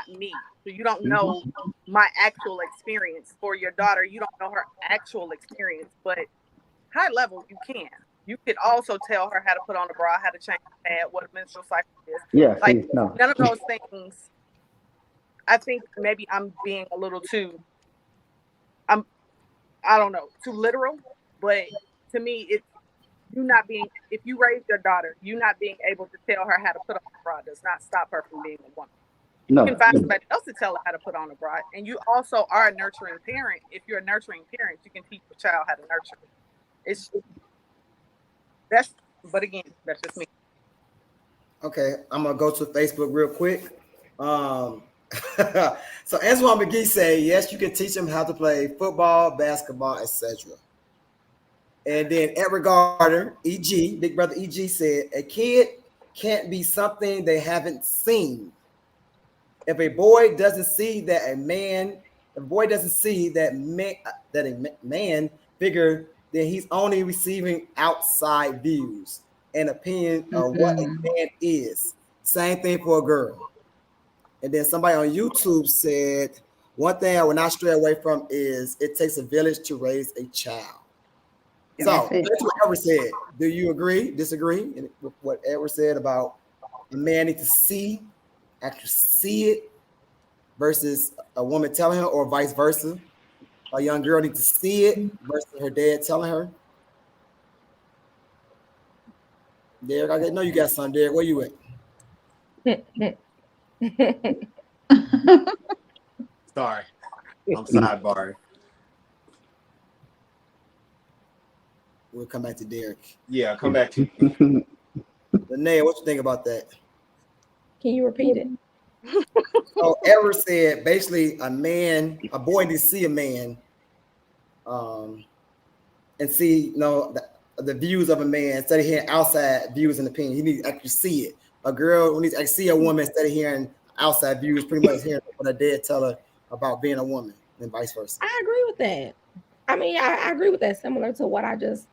me. So you don't know my actual experience. For your daughter, you don't know her actual experience, but high level, you can. You could also tell her how to put on a bra, how to change a pad, what a menstrual cycle is. Yeah, none of those things. I think maybe I'm being a little too, too literal, but to me, it's if you raise your daughter, you not being able to tell her how to put on a bra does not stop her from being a woman. You can find somebody else to tell her how to put on a bra. And you also are a nurturing parent. If you're a nurturing parent, you can teach your child how to nurture. But again, that's just me. Okay, I'm gonna go to Facebook real quick. So Antoine McGee say, yes, you can teach them how to play football, basketball, etc. And then Edward Gardner, EG, Big Brother EG said, a kid can't be something they haven't seen. If a boy doesn't see that a man figure, then he's only receiving outside views and opinion of what a man is. Same thing for a girl. And then somebody on YouTube said, One thing I will not stray away from is it takes a village to raise a child. So that's what Edward said. Do you agree, disagree with what Edward said about a man need to actually see it versus a woman telling her, or vice versa? A young girl need to see it versus her dad telling her. Derek, I know you got something, Derek. Where you at? Sorry, I'm sidebarring. We'll come back to Derek. Yeah, come back to you. Linnea, what you think about that? Can you repeat it? So Edward said basically a boy needs to see a man and see, the views of a man instead of hearing outside views and opinions. He needs to actually see it. A girl needs to actually see a woman instead of hearing outside views, pretty much hearing what her dad tell her about being a woman and vice versa. I agree with that. I mean, I agree with that, similar to what I just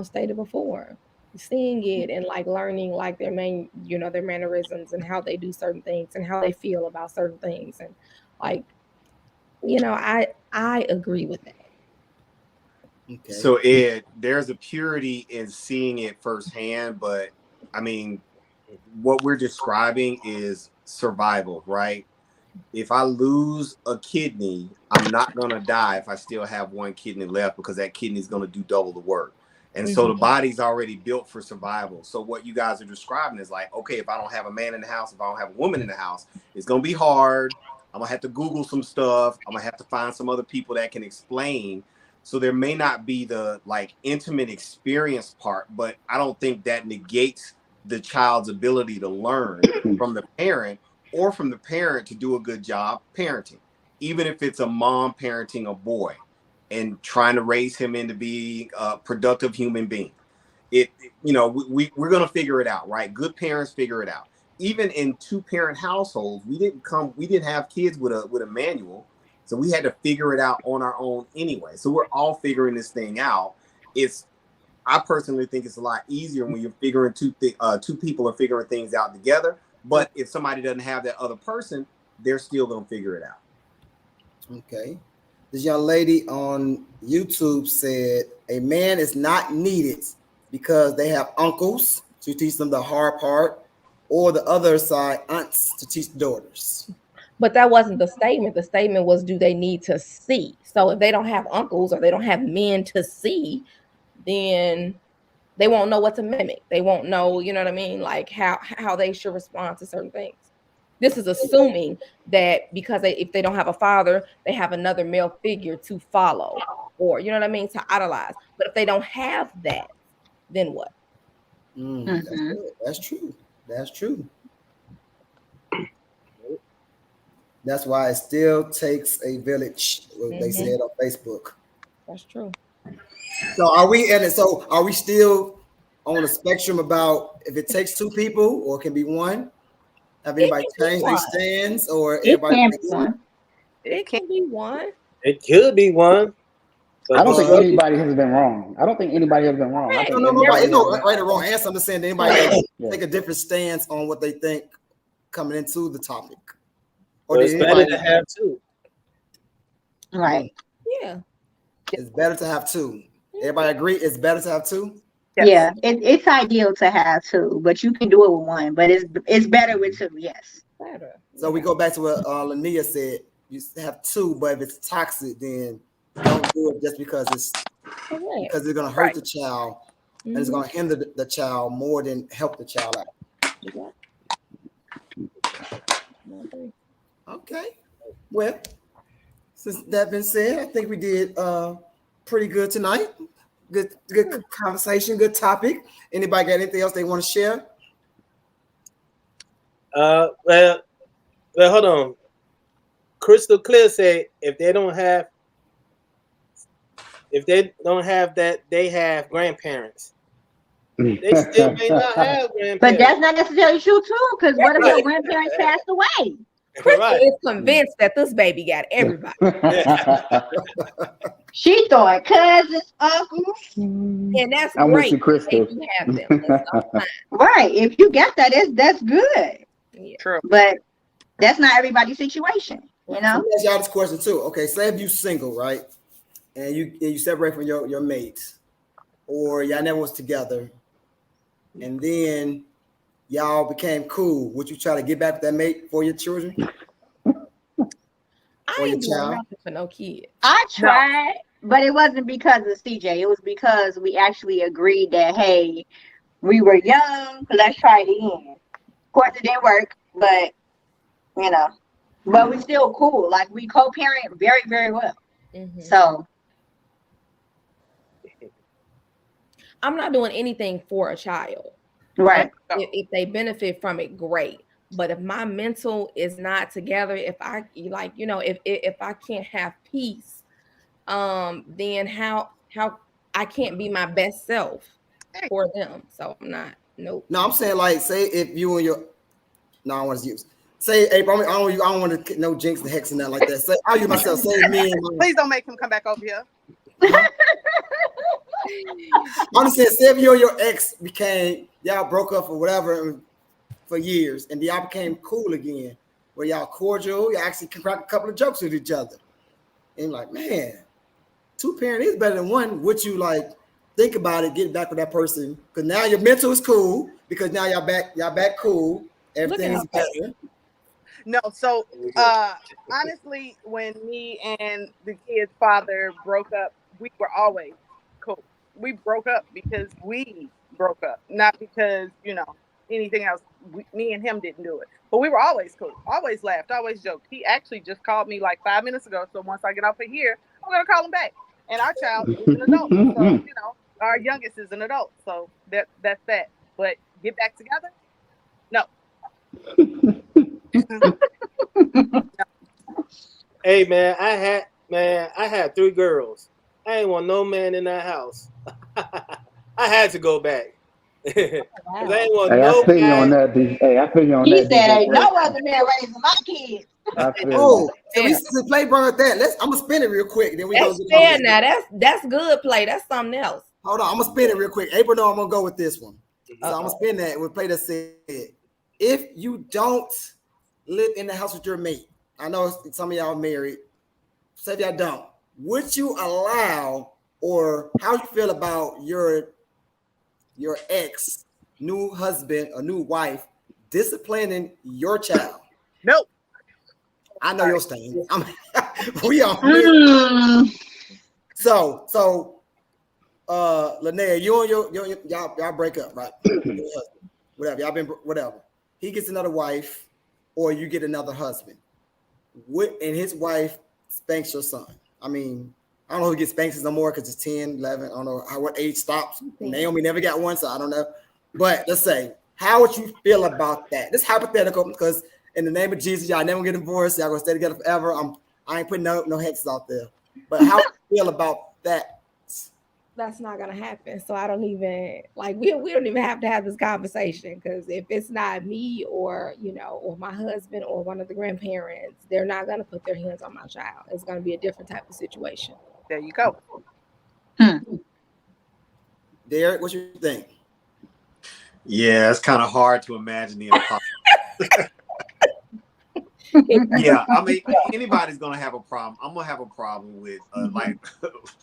stated before. Seeing it and like learning like their mannerisms and how they do certain things and how they feel about certain things, and like, I agree with that. Okay. So Ed, there's a purity in seeing it firsthand, but I mean, what we're describing is survival, right? If I lose a kidney, I'm not gonna die if I still have one kidney left, because that kidney is gonna do double the work. And so the body's already built for survival. So what you guys are describing is like, okay, if I don't have a man in the house, if I don't have a woman in the house, it's going to be hard. I'm going to have to Google some stuff. I'm going to have to find some other people that can explain. So there may not be the like intimate experience part, but I don't think that negates the child's ability to learn from the parent, or from the parent to do a good job parenting, even if it's a mom parenting a boy and trying to raise him into being a productive human being. We're going to figure it out, right? Good parents figure it out. Even in 2-parent households, we didn't have kids with a manual. So we had to figure it out on our own anyway. So we're all figuring this thing out. I personally think it's a lot easier when you're figuring two people are figuring things out together. But if somebody doesn't have that other person, they're still going to figure it out. Okay. This young lady on YouTube said a man is not needed because they have uncles to teach them the hard part, or the other side, aunts to teach daughters. But that wasn't the statement. The statement was, do they need to see? So if they don't have uncles or they don't have men to see, then they won't know what to mimic. They won't know, you know what I mean? Like how they should respond to certain things. This is assuming that because if they don't have a father, they have another male figure to follow, or, you know what I mean, to idolize. But if they don't have that, then what? That's true. That's true. That's why it still takes a village, what they said on Facebook. That's true. So are we still on the spectrum about if it takes 2 people or it can be 1? Have anybody changed their stands, or everybody? It can be 1. It could be 1. I don't think anybody has been wrong. I don't think anybody has been wrong. I don't know nobody. No right or wrong answer. I'm just saying anybody take a different stance on what they think coming into the topic. Or it's better to have 2. Right. Yeah. It's better to have 2. Everybody agree it's better to have 2? Yes. Yeah, it's ideal to have 2, but you can do it with 1. But it's better with 2. Yes. Better. So we go back to what Linnea said. You have 2, but if it's toxic, then don't do it just because it's going to hurt the child, and it's going to hinder the child more than help the child out. Okay. Well, since that been said, I think we did pretty good tonight. Good conversation, good topic. Anybody got anything else they want to share? Well, hold on. Crystal Clear said if they don't have that, they have grandparents. They still may not have grandparents. But that's not necessarily true too, because what if your grandparents passed away? Crystal is convinced that this baby got everybody. She thought cousins, uncles, and that's I'm great. with you, Crystal. You have them. That's right? If you get that, that's good. Yeah. True. But that's not everybody's situation. You So know? let me ask y'all this question too. Okay, say if you single, right? And you separate from your mates, or y'all never was together, and then y'all became cool. Would you try to get back with that mate for your children I or your ain't doing child? nothing for no kids. I tried, but it wasn't because of CJ. It was because we actually agreed that, hey, we were young, so let's try it again. Of course, it didn't work, but you know, but we still cool. Like we co-parent very, very well. Mhm. So I'm not doing anything for a child. right. If they benefit from it, great. But if my mental is not together, if I like, you know, if I can't have peace, then how I can't be my best self for them. So I'm not. Nope. No, I'm saying like, say if you and your no, I want to use. Say April, I don't want to no jinx and hex and nothing like that. Say I'll use myself. Say me and my, Please don't make him come back over here. I'm just saying, say if you and your ex became y'all broke up or whatever for years, and y'all became cool again, where y'all cordial, you actually can crack a couple of jokes with each other, and like, man, two parent is better than one. Would you like think about it, get back with that person? Because now your mental is cool because now y'all back cool. Everything is better. No, so honestly, when me and the kid's father broke up, we were always cool. We broke up because we broke up, not because, anything else. Me and him didn't do it. But we were always cool, always laughed, always joked. He actually just called me like 5 minutes ago. So once I get off of here, I'm going to call him back. And our child is an adult. So, our youngest is an adult. So that's that. But get back together? No. Hey man, I had 3 girls. I ain't want no man in that house. I had to go back. Cause I ain't want Hey, no I feel you on guy. that. Hey, I feel you on He that. said, DJ ain't no Quick. other man raising my kids. I feel Oh, you. so we play brought that. I'm gonna spin it real quick. Then we That's go. fair now. That's good play. That's something else. Hold on, I'm gonna spin it real quick. April, no, I'm gonna go with this one. So I'm Uh-oh. gonna spin that. We'll play that said. If you don't live in the house with your mate, I know some of y'all married. Say if y'all don't, would you allow or how you feel about your ex, new husband or new wife disciplining your child? Nope. I know your stand. We are so Linnea, you and y'all break up, right? Whatever, y'all been whatever. He gets another wife, or you get another husband. And his wife spanks your son. I mean, I don't know who gets spanks no more because it's 10, 11. I don't know what age stops. Naomi never got one, so I don't know. But let's say, how would you feel about that? This is hypothetical because in the name of Jesus, y'all never get divorced. Y'all gonna stay together forever. I ain't putting no hexes out there. But how do you feel about that? That's not gonna happen. So I don't even like we don't even have to have this conversation because if it's not me or or my husband or one of the grandparents, they're not gonna put their hands on my child. It's gonna be a different type of situation. There you go. Derek, what you think? Yeah, it's kind of hard to imagine the impossible. Yeah, I mean, anybody's gonna have a problem. I'm gonna have a problem with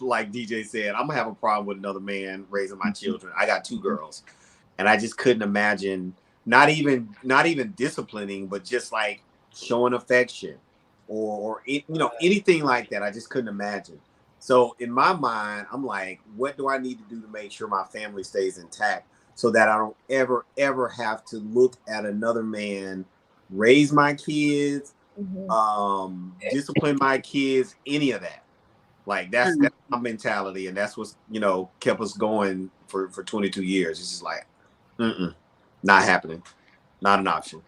like DJ said, I'm gonna have a problem with another man raising my children. I got 2 girls, and I just couldn't imagine not even disciplining, but just like showing affection or anything like that. I just couldn't imagine. So in my mind, I'm like, what do I need to do to make sure my family stays intact so that I don't ever have to look at another man raise my kids, discipline my kids, any of that. Like that's my mentality, and that's what's kept us going for 22 years. It's just like, not happening, not an option.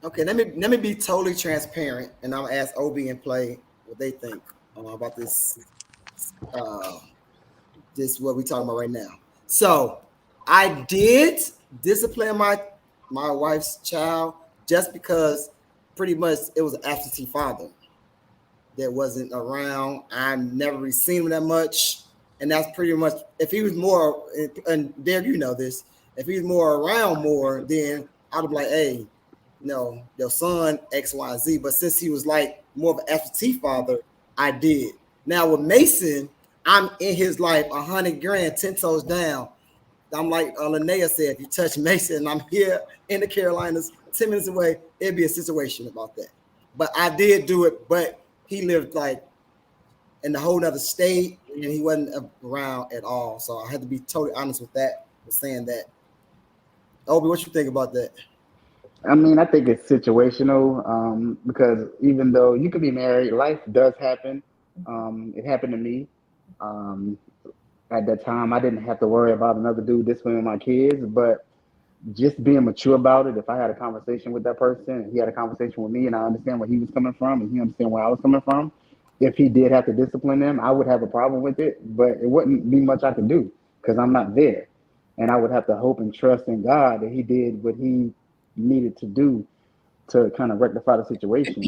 Okay, let me be totally transparent, and I'm gonna ask OB and Play what they think about this. This what we're talking about right now. So I did discipline my wife's child just because pretty much it was an absentee father that wasn't around. I never really seen him that much. And that's pretty much, if he was more, and Derek, you know this, if he was more around more, then I'd be like, hey, your son X, Y, and Z. But since he was like more of an absentee father, I did. Now with Mason, I'm in his life 100 grand, 10 toes down. I'm like Linnea said, if you touch Mason and I'm here in the Carolinas, 10 minutes away, it'd be a situation about that. But I did do it, but he lived like in a whole other state and he wasn't around at all. So I had to be totally honest with that, with saying that. Obi, what you think about that? I mean, I think it's situational because even though you could be married, life does happen. It happened to me. At that time, I didn't have to worry about another dude disciplining my kids, but just being mature about it. If I had a conversation with that person and he had a conversation with me and I understand where he was coming from and he understand where I was coming from, if he did have to discipline them, I would have a problem with it, but it wouldn't be much I could do because I'm not there. And I would have to hope and trust in God that he did what he needed to do to kind of rectify the situation.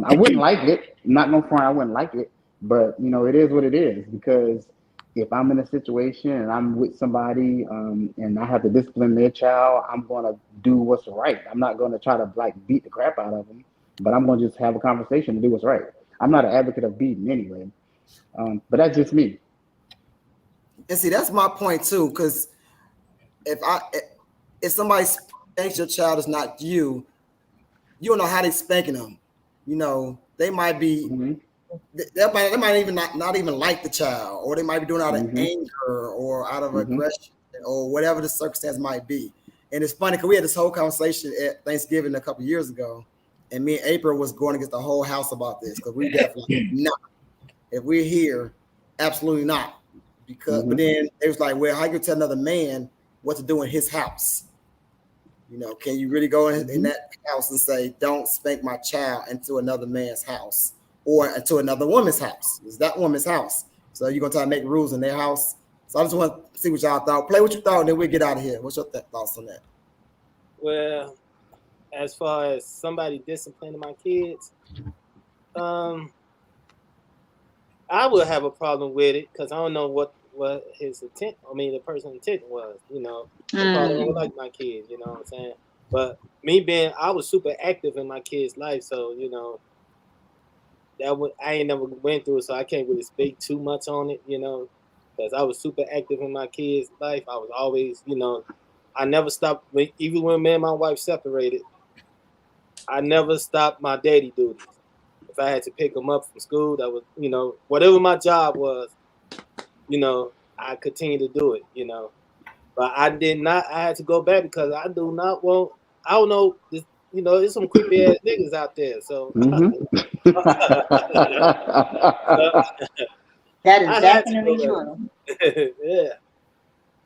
I wouldn't like it, not no front, I wouldn't like it, but it is what it is, because if I'm in a situation and I'm with somebody and I have to discipline their child, I'm going to do what's right. I'm not going to try to like beat the crap out of them, but I'm going to just have a conversation and do what's right. I'm not an advocate of beating anyway, but that's just me. And see, that's my point too, because if somebody spanks your child is not you, you don't know how they spanking them. They might be, they might even not even like the child, or they might be doing it out of anger or out of aggression or whatever the circumstance might be. And it's funny because we had this whole conversation at Thanksgiving a couple years ago, and me and April was going against the whole house about this because we definitely not. If we're here, absolutely not. Because but then it was like, well, how you tell another man what to do in his house? Can you really go in that house and say, don't spank my child into another man's house or into another woman's house? It's that woman's house. So you're going to try to make rules in their house. So I just want to see what y'all thought. Play what you thought, and then we'll get out of here. What's your thoughts on that? Well, as far as somebody disciplining my kids, I would have a problem with it because I don't know what his intent, the person's intent was, I probably don't like my kids, you know what I'm saying? But I was super active in my kids' life, so, I ain't never went through it, so I can't really speak too much on it, because I was super active in my kids' life. I was always, I never stopped, even when me and my wife separated, I never stopped my daddy duties. If I had to pick them up from school, that was, whatever my job was, I continued to do it, But I did not, I had to go back because I do not want, I don't know, there's some creepy ass niggas out there. So that is definitely true. Yeah.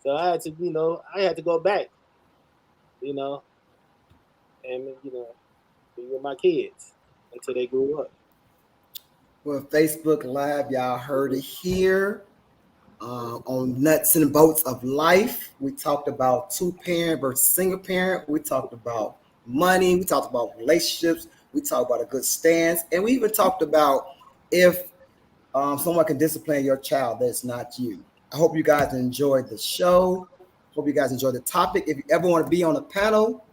So I had to go back, and, be with my kids until they grew up. Well, Facebook Live, y'all heard it here. On Nuts and Boltz of Life, we talked about two-parent versus single parent. We talked about money. We talked about relationships. We talked about a good stance. And we even talked about if someone can discipline your child that's not you. I hope you guys enjoyed the show. Hope you guys enjoyed the topic. If you ever want to be on a panel,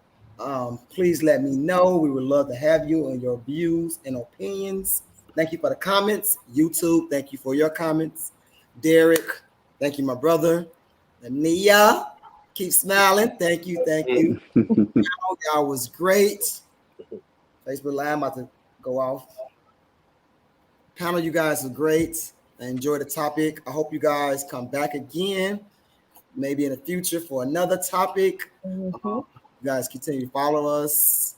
please let me know. We would love to have you and your views and opinions. Thank you for the comments. YouTube, thank you for your comments. Derek, thank you, my brother. Ania, keep smiling. Thank you. Y'all was great. Facebook Live, I'm about to go off. Panel, you guys are great. I enjoyed the topic. I hope you guys come back again, maybe in the future for another topic. You guys continue to follow us.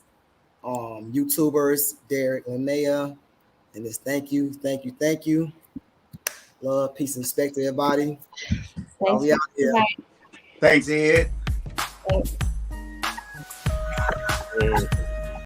YouTubers, Derek, Linnea, and just thank you. Love, peace, and respect to everybody. Thanks. Out here. Thanks, Ed. Thanks.